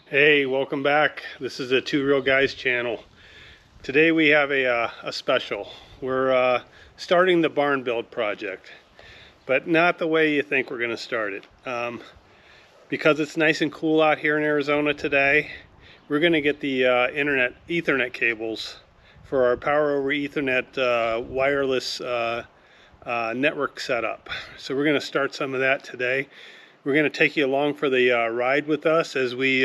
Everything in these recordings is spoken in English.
Hey, welcome back. This is the Two Real Guys channel. Today we have a special. We're starting the barn build project, but not the way you think we're going to start it. Because it's nice and cool out here in Arizona today, we're going to get the Ethernet cables for our Power over Ethernet wireless network setup. So we're going to start some of that today. We're going to take you along for the ride with us as we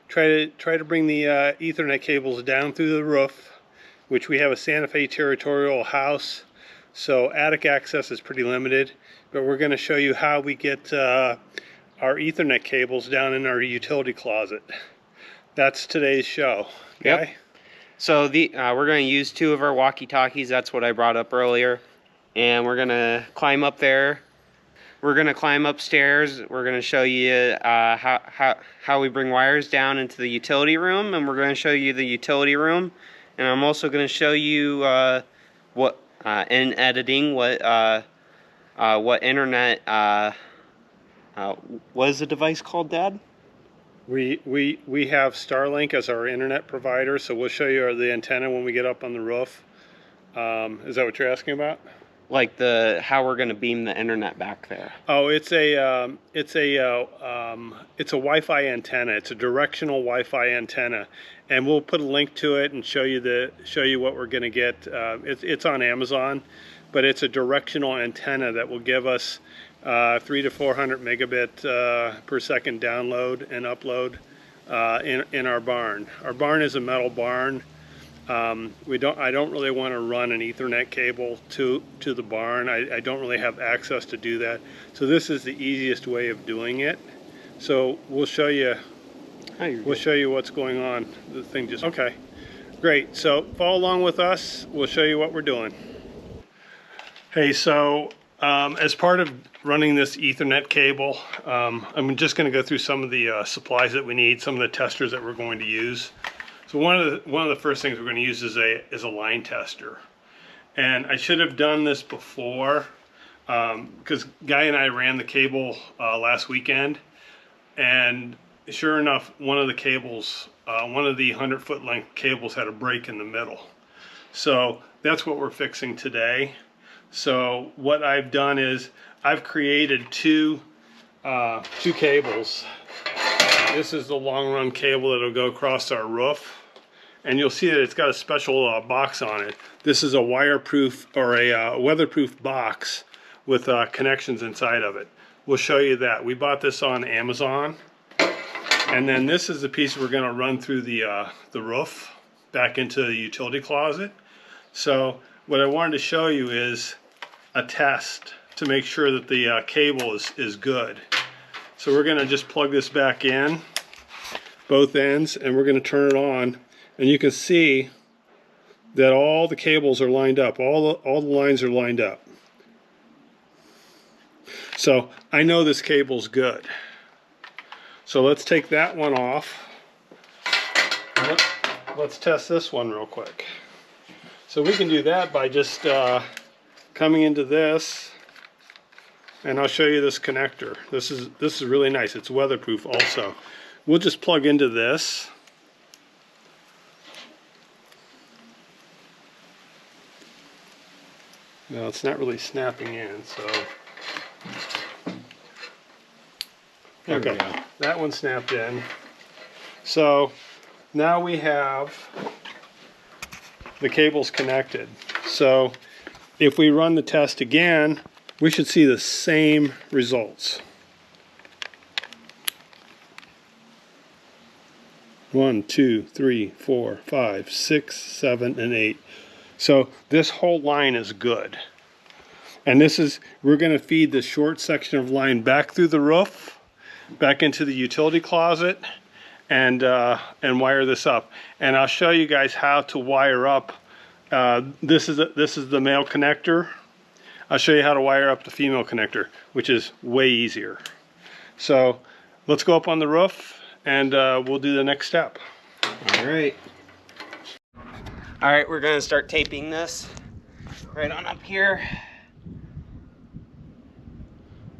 try to bring the Ethernet cables down through the roof, which we have a Santa Fe territorial house, so attic access is pretty limited. But we're going to show you how we get our Ethernet cables down in our utility closet. That's today's show. Yep. Okay? So we're going to use two of our walkie-talkies. That's what I brought up earlier, and we're going to climb up there. We're going to climb upstairs. We're going to show you how we bring wires down into the utility room, and we're going to show you the utility room. And I'm also going to show you what in editing what internet what is the device called, Dad? We have Starlink as our internet provider, so we'll show you the antenna when we get up on the roof. Is that what you're asking about? Like how we're going to beam the internet back there. Oh, it's a Wi-Fi antenna. It's a directional Wi-Fi antenna, and we'll put a link to it and show you what we're going to get. It's on Amazon, but it's a directional antenna that will give us 300 to 400 megabit per second download and upload in our barn. Our barn is a metal barn. I don't really want to run an Ethernet cable to the barn. I don't really have access to do that. So this is the easiest way of doing it. So we'll show you. We'll show you what's going on. The thing just okay. Great. So follow along with us. We'll show you what we're doing. Hey, so as part of running this Ethernet cable, I'm just going to go through some of the supplies that we need, some of the testers that we're going to use. So one of the first things we're going to use is a line tester, and I should have done this before because Guy and I ran the cable last weekend, and sure enough, one of the cables, one of the 100-foot length cables had a break in the middle. So that's what we're fixing today. So what I've done is I've created two cables. This is the long run cable that'll go across our roof. And you'll see that it's got a special box on it. This is a wireproof or a weatherproof box with connections inside of it. We'll show you that. We bought this on Amazon. And then this is the piece we're going to run through the roof back into the utility closet. So what I wanted to show you is a test to make sure that the cable is good. So we're going to just plug this back in, both ends, and we're going to turn it on. And you can see that all the cables are lined up. All the lines are lined up. So I know this cable's good. So let's take that one off. Let's test this one real quick. So we can do that by just coming into this, and I'll show you this connector. This is really nice. It's weatherproof also. We'll just plug into this. No, it's not really snapping in, so. Okay, that one snapped in. So now we have the cables connected. So if we run the test again, we should see the same results. 1, 2, 3, 4, 5, 6, 7, and 8. So this whole line is good. And we're going to feed the short section of line back through the roof, back into the utility closet, and wire this up. And I'll show you guys how to wire up. This is the male connector. I'll show you how to wire up the female connector, which is way easier. So let's go up on the roof, and we'll do the next step. All right. All right, we're going to start taping this right on up here.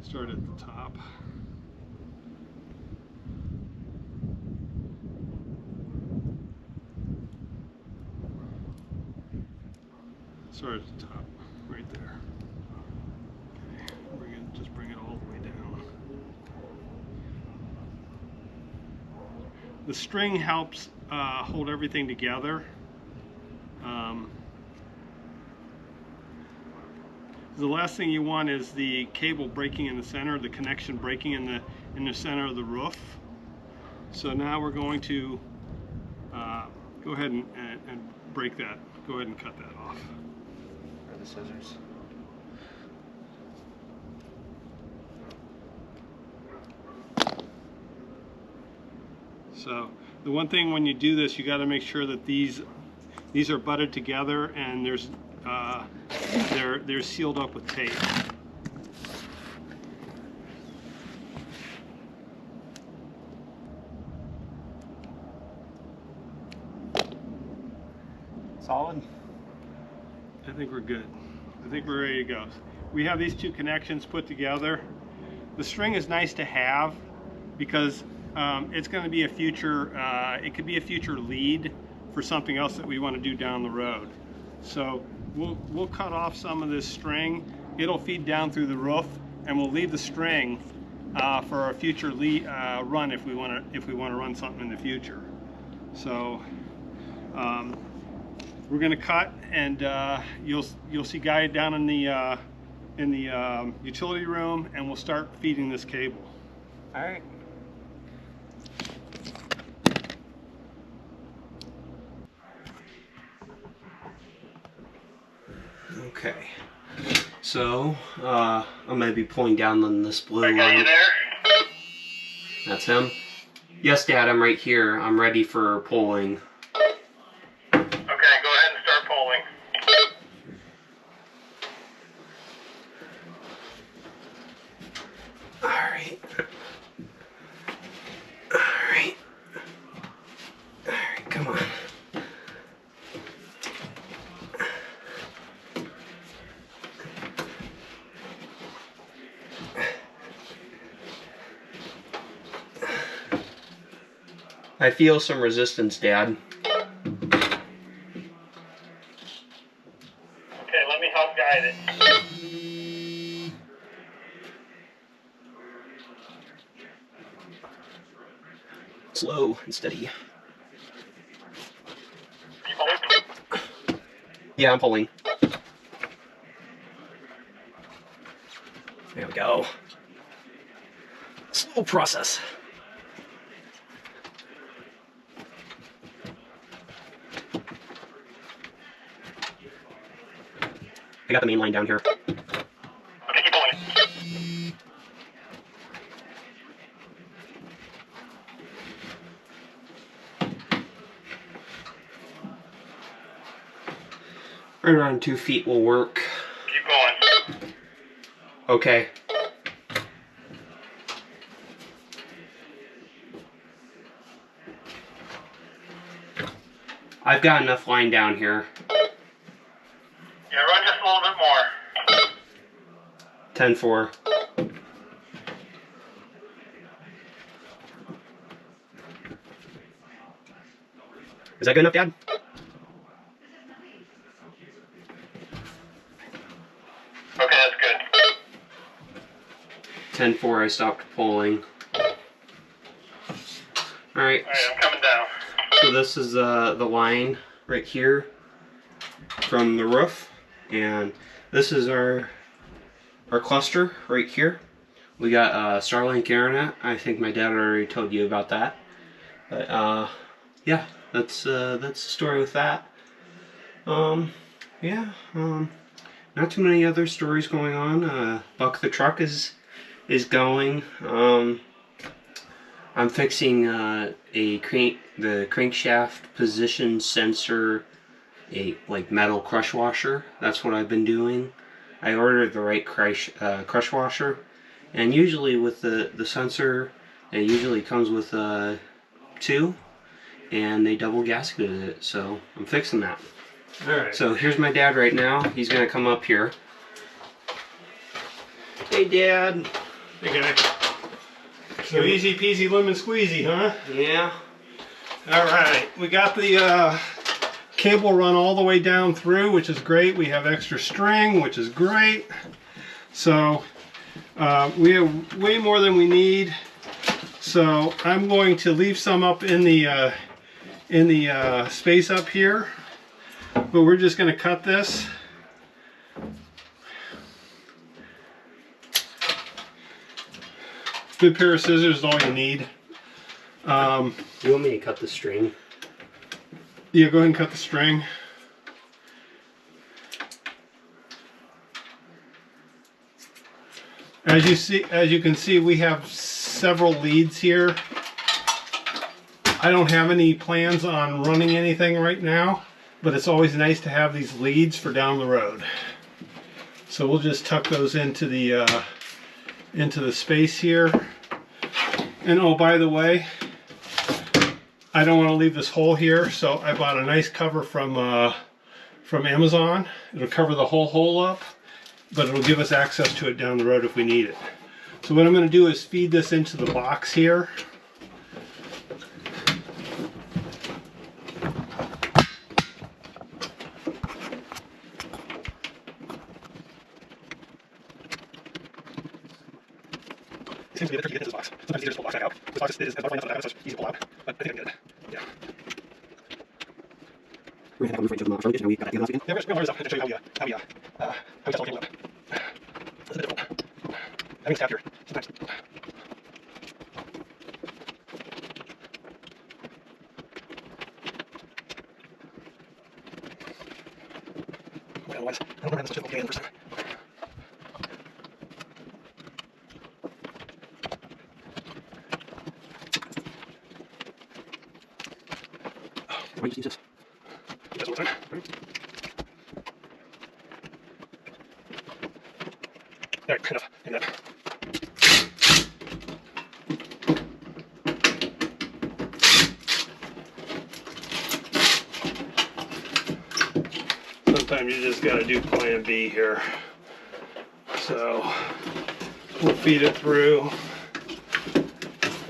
Start at the top. Start at the top, right there. Okay. Just bring it all the way down. The string helps hold everything together. The last thing you want is the cable breaking in the center, the connection breaking in the center of the roof. So now we're going to go ahead and break that. Go ahead and cut that off. Or the scissors. So the one thing when you do this, you got to make sure that these are butted together and they're sealed up with tape. Solid? I think we're good. I think we're ready to go. We have these two connections put together. The string is nice to have because it's going to be a future, it could be a future lead for something else that we want to do down the road. So we'll cut off some of this string. It'll feed down through the roof, and we'll leave the string for a future lead, run if we want to run something in the future. So we're going to cut, and you'll see Guy down in the utility room, and we'll start feeding this cable. All right. Okay, so I'm gonna be pulling down on this blue line. Are you there? That's him. Yes, Dad, I'm right here. I'm ready for pulling. Okay, go ahead and start pulling. All right. All right. All right, come on. I feel some resistance, Dad. Okay, let me help guide it. Slow and steady. You pulling? Yeah, I'm pulling. There we go. Slow process. I got the main line down here. Okay, keep pulling. Right around 2 feet will work. Keep going. Okay. I've got enough line down here. Yeah, run just a little bit more. 10-4. Is that good enough, Dad? Okay, that's good. 10-4, I stopped pulling. Alright, Alright, I'm coming down. so this is the line right here from the roof. And this is our cluster right here. We got Starlink Internet. I think my dad already told you about that. But yeah, that's the story with that. Yeah, not too many other stories going on. Buck the truck is going. I'm fixing the crankshaft position sensor, a metal crush washer. That's what I've been doing. I ordered the right crush washer, and usually with the sensor, it usually comes with 2, and they double gasketed it. So I'm fixing that. All right. So here's my dad right now. He's gonna come up here. Hey, Dad. Hey, Guy. So easy peasy lemon squeezy, huh? Yeah. All right. We got the cable run all the way down through, which is great. We have extra string, which is great. So we have way more than we need. So I'm going to leave some up in the space up here, but we're just going to cut this. Good pair of scissors is all you need. You want me to cut the string? Yeah, go ahead and cut the string. As you can see, we have several leads here. I don't have any plans on running anything right now, but it's always nice to have these leads for down the road. So we'll just tuck those into the space here. And oh, by the way, I don't want to leave this hole here, so I bought a nice cover from Amazon. It'll cover the whole hole up, but it'll give us access to it down the road if we need it. So what I'm going to do is feed this into the box here. It seems to be a bit tricky to get into this box. Sometimes it's easier to pull the box back out. This box is as much enough so it's easy to pull out, but I think I can get it. Yeah. We're going to have one from each of them. We got that together again. Yeah, we're going to wire this up and show you how we test all the cable out. It's a bit difficult. Having staff here, sometimes. Otherwise, I don't know how this will get in the first time. Why just use this? That's what we're doing. Alright, enough. Hang that. Sometimes you just gotta do plan B here. So we'll feed it through.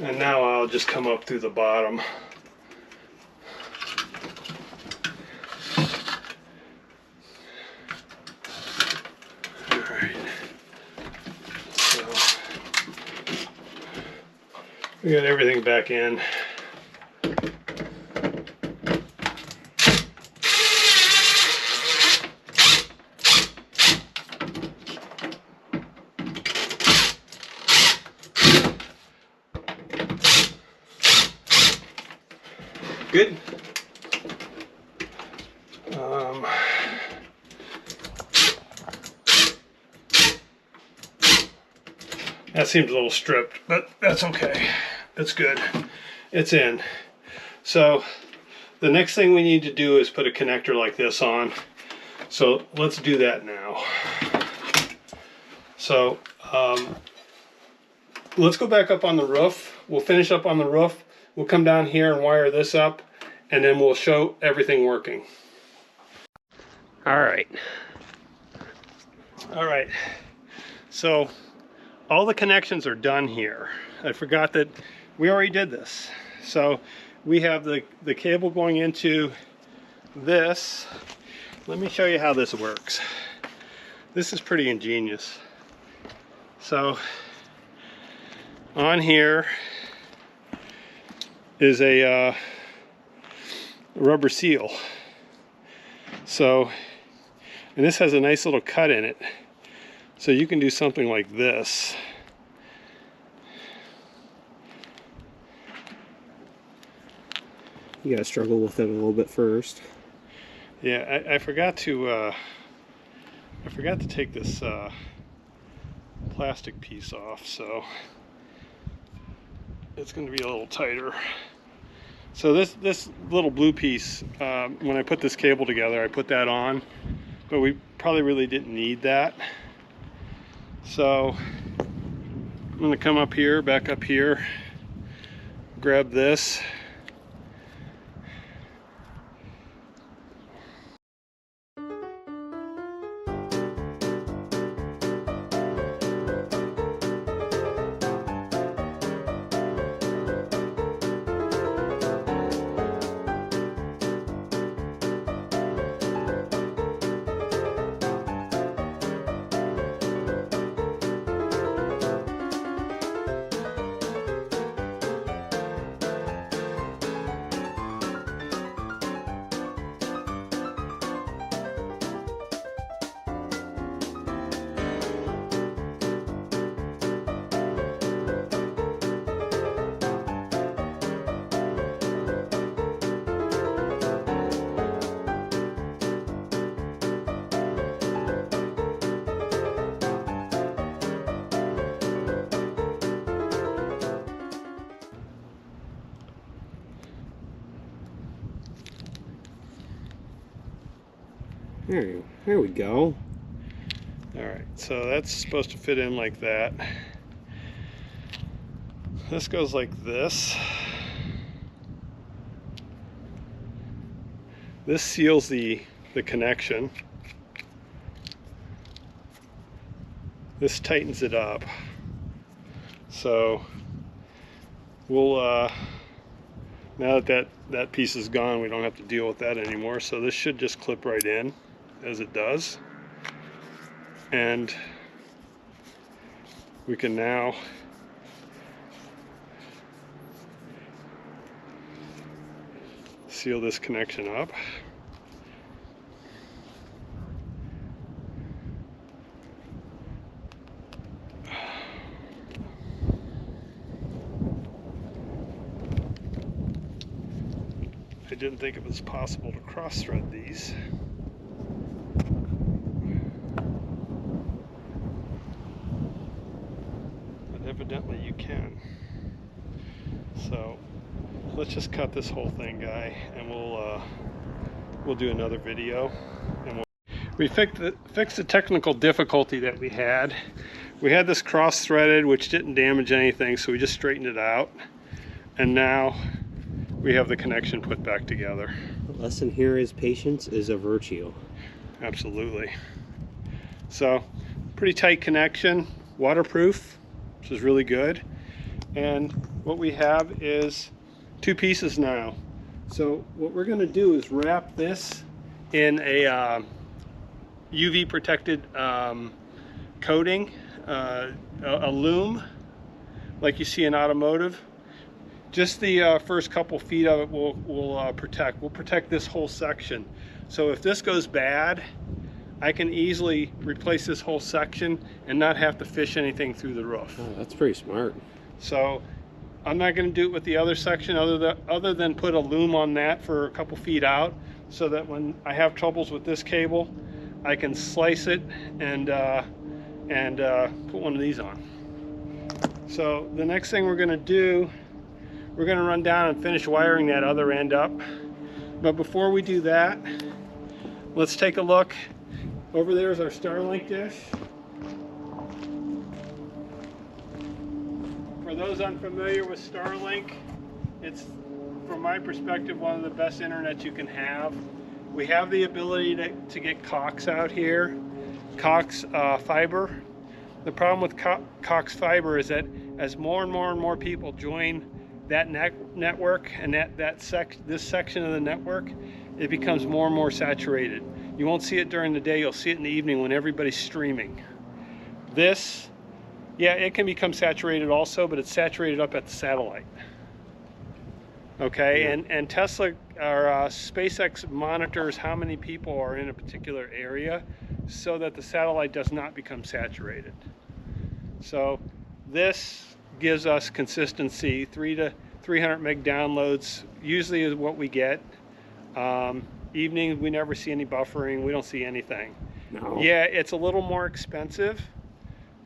And now I'll just come up through the bottom. We got everything back in. Good. That seems a little stripped, but that's okay. It's good. It's in. So the next thing we need to do is put a connector like this on. So let's do that now. So let's go back up on the roof. We'll finish up on the roof. We'll come down here and wire this up, and then we'll show everything working. All right. All right. So all the connections are done here. I forgot that we already did this. So we have the cable going into this. Let me show you how this works. This is pretty ingenious. So on here is a rubber seal. So, and this has a nice little cut in it. So you can do something like this. You gotta struggle with it a little bit first. Yeah, I forgot to take this plastic piece off, so it's going to be a little tighter. So this little blue piece, when I put this cable together, I put that on, but we probably really didn't need that. So I'm going to come up here, back up here, grab this. There we go. All right, so that's supposed to fit in like that. This goes like this. This seals the connection. This tightens it up. So we'll now that piece is gone, we don't have to deal with that anymore. So this should just clip right in as it does. And we can now seal this connection up. I didn't think it was possible to cross-thread these. But evidently you can. So let's just cut this whole thing, guy, and we'll do another video. And we fixed the technical difficulty that we had. We had this cross-threaded, which didn't damage anything, so we just straightened it out. And now we have the connection put back together. The lesson here is patience is a virtue. Absolutely. So, pretty tight connection, waterproof, which is really good. And what we have is two pieces now. So what we're going to do is wrap this in a UV protected coating, a loom, like you see in automotive. Just the first couple feet of it will protect. We'll protect this whole section. So if this goes bad, I can easily replace this whole section and not have to fish anything through the roof. Oh, that's pretty smart. So I'm not going to do it with the other section other than put a loom on that for a couple feet out, so that when I have troubles with this cable, I can slice it and put one of these on. So the next thing we're going to do, we're going to run down and finish wiring that other end up. But before we do that, let's take a look. Over there is our Starlink dish. For those unfamiliar with Starlink, it's, from my perspective, one of the best internet you can have. We have the ability to get Cox out here, Cox fiber. The problem with Cox fiber is that as more and more people join that network and this section of the network, it becomes more and more saturated. You won't see it during the day, you'll see it in the evening when everybody's streaming. This, yeah, it can become saturated also, but it's saturated up at the satellite. Okay, and Tesla or SpaceX monitors how many people are in a particular area so that the satellite does not become saturated. So this gives us consistency. 300 to 300 meg downloads usually is what we get. Evenings, we never see any buffering. We don't see anything. No. Yeah, it's a little more expensive,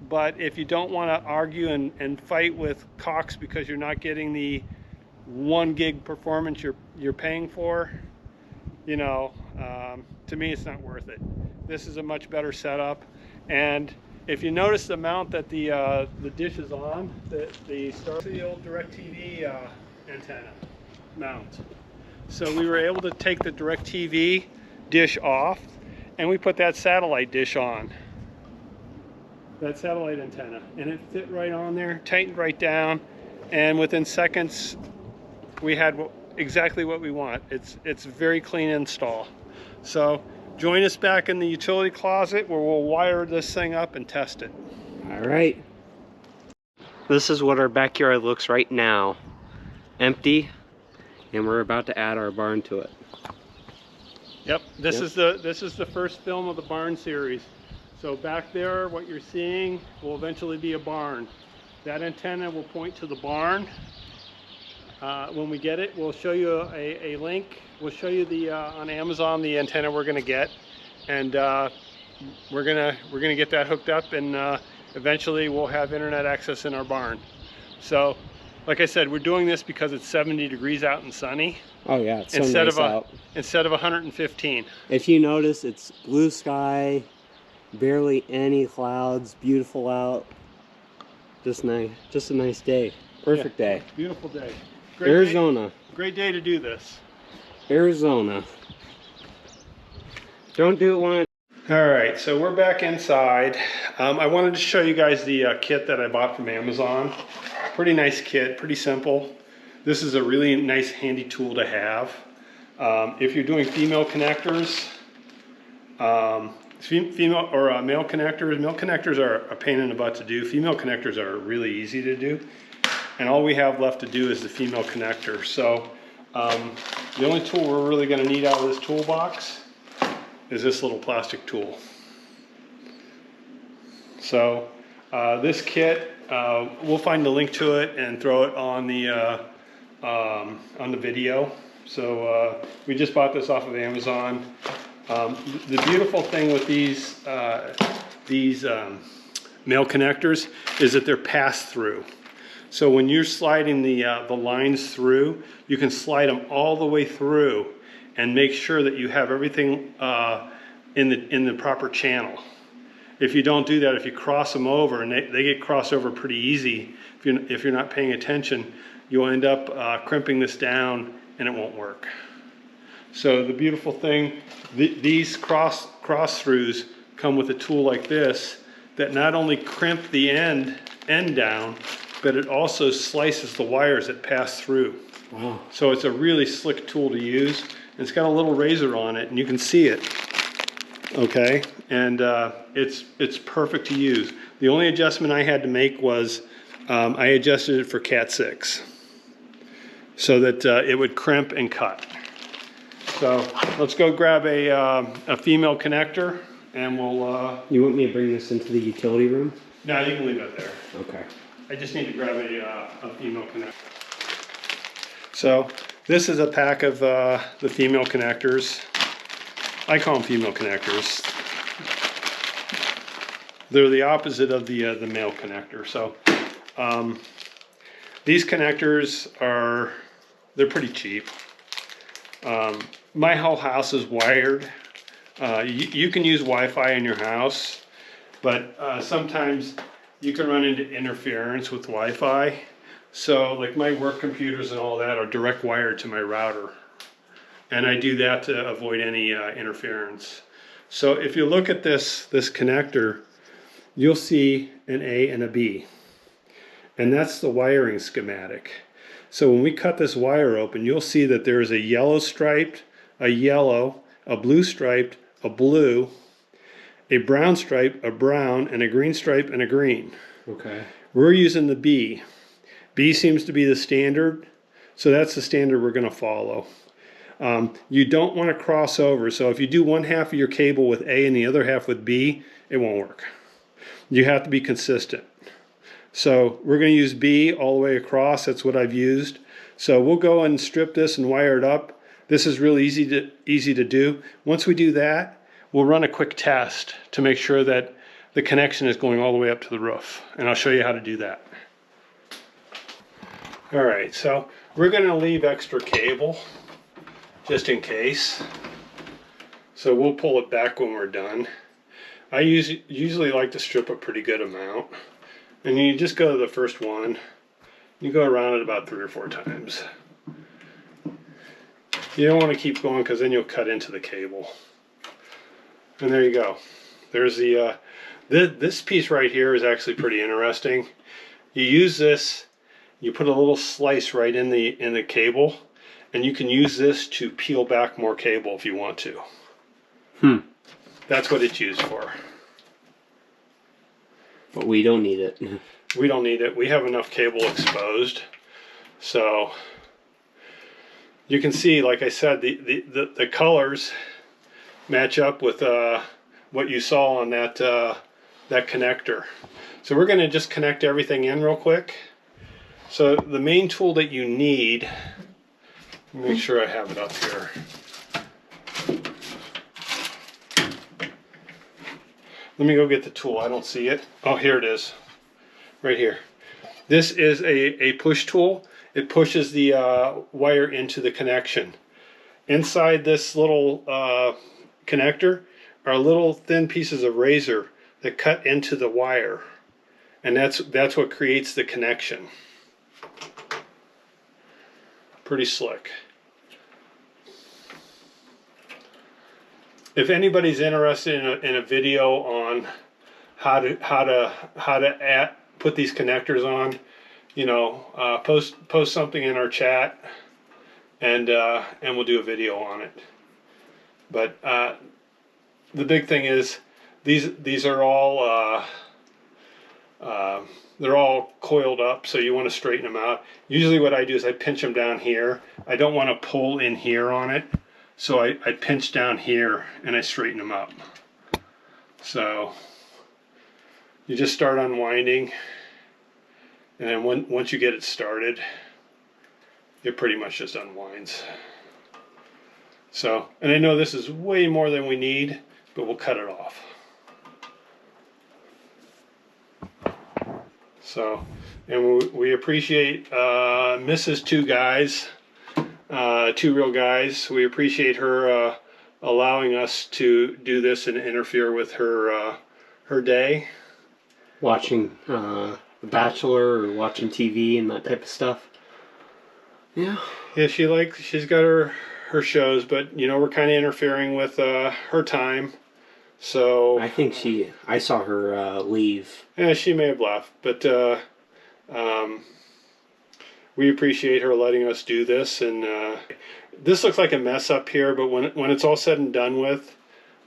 but if you don't want to argue and fight with Cox because you're not getting the 1 gig performance you're paying for, you know, to me it's not worth it. This is a much better setup. And if you notice the mount that the dish is on, the old DirecTV antenna mount. So we were able to take the DirecTV dish off, and we put that satellite dish on, that satellite antenna, and it fit right on there, tightened right down, and within seconds we had exactly what we want. It's a very clean install. So join us back in the utility closet where we'll wire this thing up and test it. All right. This is what our backyard looks right now. Empty, and we're about to add our barn to it. Yep, this is the first film of the barn series. So back there, what you're seeing will eventually be a barn. That antenna will point to the barn. When we get it, we'll show you a link. We'll show you the on Amazon the antenna we're going to get, and we're gonna get that hooked up, and eventually we'll have internet access in our barn. So like I said, we're doing this because it's 70 degrees out and sunny Oh yeah, it's so instead nice of out. instead of 115. If you notice, it's blue sky, barely any clouds, beautiful out. Just nice, just a nice day. Perfect day. Beautiful day. Great Arizona. Day, great day to do this. Arizona. Don't do it when All right, so we're back inside. I wanted to show you guys the kit that I bought from Amazon. Pretty nice kit, pretty simple. This is a really nice handy tool to have. If you're doing female connectors, female or male connectors are a pain in the butt to do. Female connectors are really easy to do. And all we have left to do is the female connector. So the only tool we're really gonna need out of this toolbox is this little plastic tool. So this kit, we'll find the link to it and throw it on the video. So we just bought this off of Amazon. The beautiful thing with these male connectors is that they're pass-through. So when you're sliding the lines through, you can slide them all the way through and make sure that you have everything in the proper channel. If you don't do that, if you cross them over, and they get crossed over pretty easy, if you're not paying attention, you'll end up crimping this down and it won't work. So the beautiful thing, these cross-throughs come with a tool like this that not only crimp the end down, but it also slices the wires that pass through. Wow. So it's a really slick tool to use. It's got a little razor on it and you can see it. Okay, and it's perfect to use. The only adjustment I had to make was I adjusted it for Cat 6 so that it would crimp and cut. So let's go grab a female connector and we'll... You want me to bring this into the utility room? No, you can leave it there. Okay. I just need to grab a female connector. So this is a pack of the female connectors. I call them female connectors. They're the opposite of the male connector. So these connectors they're pretty cheap. My whole house is wired. You can use Wi-Fi in your house, but sometimes you can run into interference with Wi-Fi. So like my work computers and all that are direct wired to my router. And I do that to avoid any interference. So if you look at this connector, you'll see an A and a B. And that's the wiring schematic. So when we cut this wire open, you'll see that there's a yellow striped, a yellow, a blue striped, a blue, a brown stripe, a brown, and a green stripe and a green. Okay. We're using the B. B seems to be the standard, so that's the standard we're going to follow. You don't want to cross over, so if you do one half of your cable with A and the other half with B, it won't work. You have to be consistent. So we're going to use B all the way across. That's what I've used. So we'll go and strip this and wire it up. This is really easy to do. Once we do that, we'll run a quick test to make sure that the connection is going all the way up to the roof. And I'll show you how to do that. All right, so we're going to leave extra cable just in case. So we'll pull it back when we're done. I usually like to strip a pretty good amount. And you just go to the first one. You go around it about 3 or 4 times. You don't want to keep going because then you'll cut into the cable. And there you go. There's the this piece right here is actually pretty interesting. You use this, you put a little slice right in the cable, and you can use this to peel back more cable if you want to. That's what it's used for. But we don't need it. We don't need it. We have enough cable exposed. So you can see, like I said, the colors match up with what you saw on that connector. So we're going to just connect everything in real quick. So the main tool that you need, make sure I have it up here. Let me go get the tool. I don't see it. Oh, here it is. Right here. This is a push tool. It pushes the wire into the connection. Inside this little connector are little thin pieces of razor that cut into the wire, and that's what creates the connection. Pretty slick. If anybody's interested in a video on how to put these connectors on, you know, post something in our chat, and we'll do a video on it. But the big thing is these are all they're all coiled up, so you want to straighten them out. Usually what I do is I pinch them down here. I don't want to pull in here on it, so I pinch down here and I straighten them up. So you just start unwinding, and then once you get it started, it pretty much just unwinds. So, and I know this is way more than we need, but we'll cut it off. So, and we appreciate Mrs. Two Guys, Two Real Guys. We appreciate her allowing us to do this and interfere with her her day. Watching The Bachelor or watching TV and that type of stuff. Yeah. Yeah, she's got her shows, but you know, we're kind of interfering with her time. So I think I saw her leave. Yeah, she may have left, but we appreciate her letting us do this. And this looks like a mess up here, but when it's all said and done with,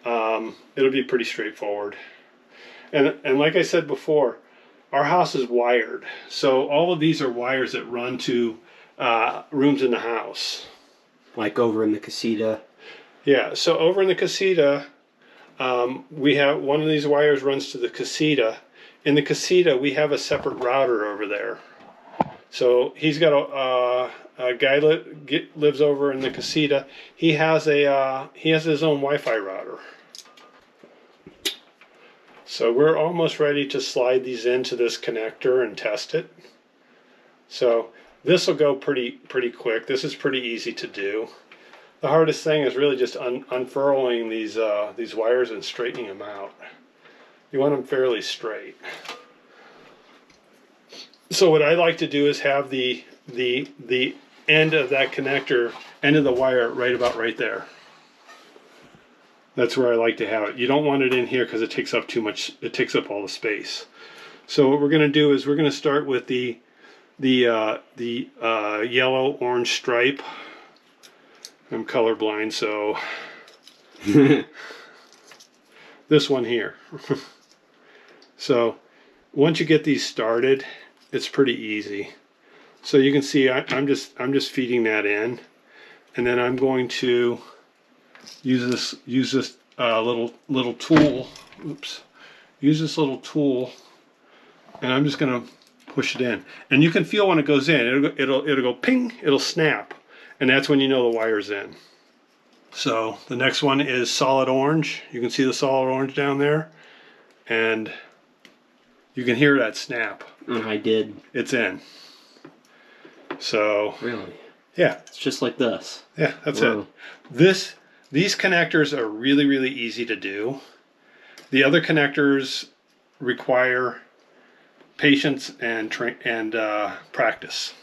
it'll be pretty straightforward. And like I said before, our house is wired, so all of these are wires that run to rooms in the house. Like over in the casita. Yeah, so over in the casita, we have one of these wires runs to the casita. In the casita, we have a separate router over there. So he's got a guy lives over in the casita. He has his own Wi-Fi router. So we're almost ready to slide these into this connector and test it. So this will go pretty quick. This is pretty easy to do. The hardest thing is really just unfurling these wires and straightening them out. You want them fairly straight. So what I like to do is have the end of that connector, end of the wire, right about right there. That's where I like to have it. You don't want it in here because it takes up too much. It takes up all the space. So what we're going to do is we're going to start with the yellow orange stripe. I'm colorblind, so this one here. So once you get these started, it's pretty easy. So you can see I'm just feeding that in, and then I'm going to use this little tool. Oops. Use this little tool, and I'm just going to push it in. And you can feel when it goes in. It'll go ping. It'll snap. And that's when you know the wire's in. So the next one is solid orange. You can see the solid orange down there. And you can hear that snap. I did. It's in. So Really? yeah. It's just like this. Yeah, that's Whoa. it. These connectors are really easy to do. The other connectors require patience and practice.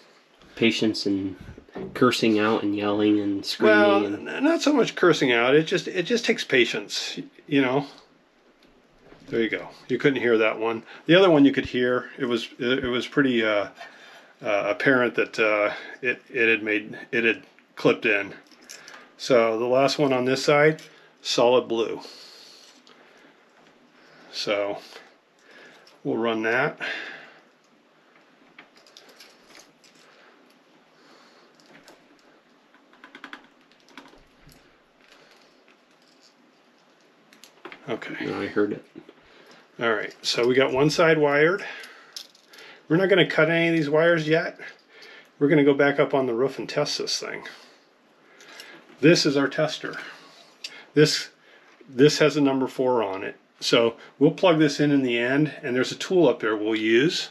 Patience and cursing out and yelling and screaming. Well, not so much cursing out. It just takes patience, you know. There you go. You couldn't hear that one. The other one you could hear. It was pretty apparent that it had clipped in. So the last one on this side, solid blue. So we'll run that. Okay. No, I heard it. All right. So we got one side wired. We're not going to cut any of these wires yet. We're going to go back up on the roof and test this thing. This is our tester. This has a number 4 on it. So we'll plug this in the end, and there's a tool up there we'll use,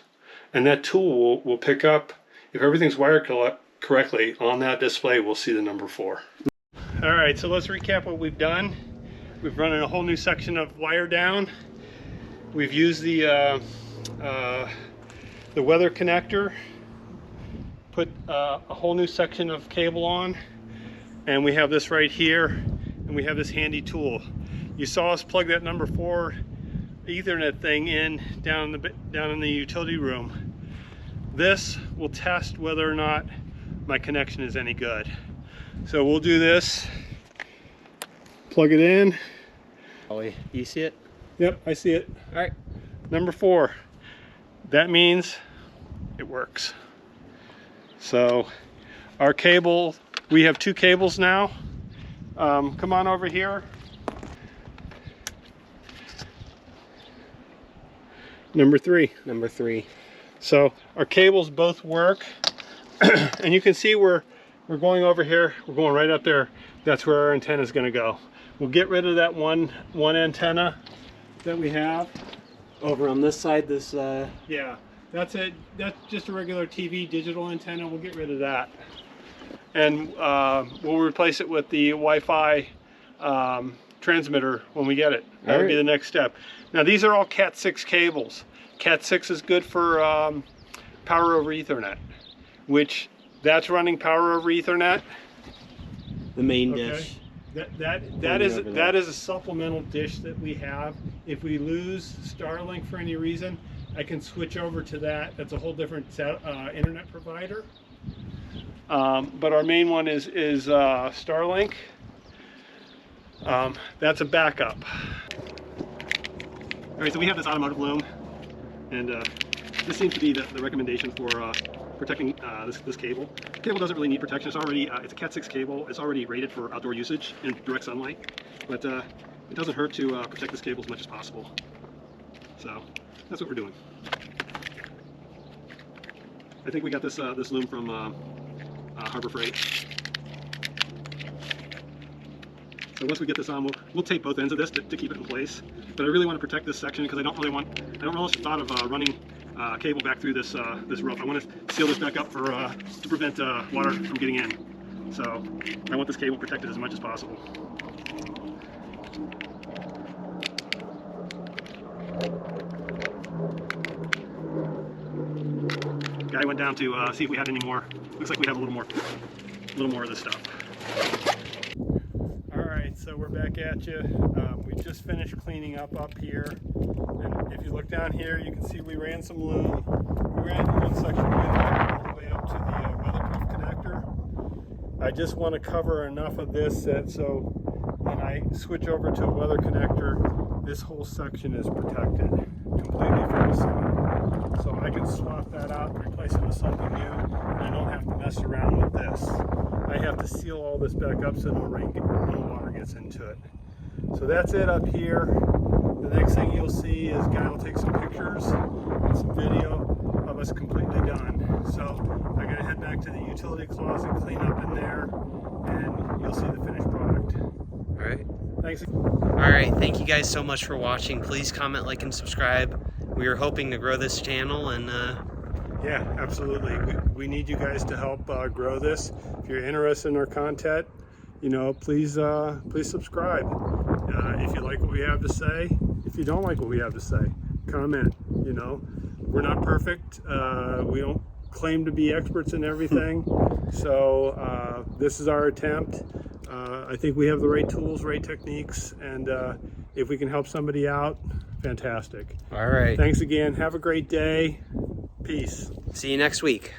And that tool will pick up, if everything's wired correctly, on that display we'll see the number 4. All right, so let's recap what we've done. We've run in a whole new section of wire down. We've used the weather connector, put a whole new section of cable on, and we have this right here, and we have this handy tool. You saw us plug that number 4 Ethernet thing in down in the utility room. This will test whether or not my connection is any good. So we'll do this, plug it in. Ollie, you see it? Yep, I see it. All right. Number 4. That means it works. So our cable, we have 2 cables now. Come on over here. Number 3. Number 3. So our cables both work. And you can see we're going over here. We're going right up there. That's where our antenna is going to go. We'll get rid of that one antenna that we have. Over on this side, this Yeah, that's it. That's just a regular TV digital antenna. We'll get rid of that. And we'll replace it with the Wi-Fi transmitter when we get it. That would be the next step. Now these are all Cat 6 cables. Cat 6 is good for power over Ethernet, which that's running power over Ethernet. the main Okay. dish. That is a supplemental dish that we have. If we lose Starlink for any reason, I can switch over to that. That's a whole different internet provider. But our main one is Starlink. That's a backup. All right, so we have this automotive loom, and this seems to be the recommendation for protecting this cable. The cable doesn't really need protection. It's already it's a Cat 6 cable. It's already rated for outdoor usage in direct sunlight, but it doesn't hurt to protect this cable as much as possible. So that's what we're doing. I think we got this loom from Harbor Freight. So once we get this on, we'll tape both ends of this to keep it in place. But I really want to protect this section because I don't relish the thought of running cable back through this roof. I want to seal this back up for to prevent water from getting in. So I want this cable protected as much as possible. Guy went down to see if we had any more. Looks like we have a little more of this stuff. All right, so we're back at you. We just finished cleaning up here, and if you look down here, you can see we ran some loom. We ran one section all the way up to the weatherproof connector. I just want to cover enough of this so when I switch over to a weather connector, this whole section is protected completely from the sun. So I can swap that out and replace it with something new, and I don't have to mess around with this. I have to seal all this back up so no water gets into it. So that's it up here. The next thing you'll see is Guy will take some pictures and some video of us completely done. So I'm going to head back to the utility closet, clean up in there, and you'll see the finished product. All right. Thanks. All right. Thank you guys so much for watching. Please comment, like, and subscribe. We are hoping to grow this channel, and yeah, absolutely. We need you guys to help grow this. If you're interested in our content, please subscribe. If you like what we have to say, if you don't like what we have to say, comment. We're not perfect. We don't claim to be experts in everything. So this is our attempt. I think we have the right tools, right techniques, and if we can help somebody out, fantastic. all right. Thanks again. Have a great day. Peace. See you next week.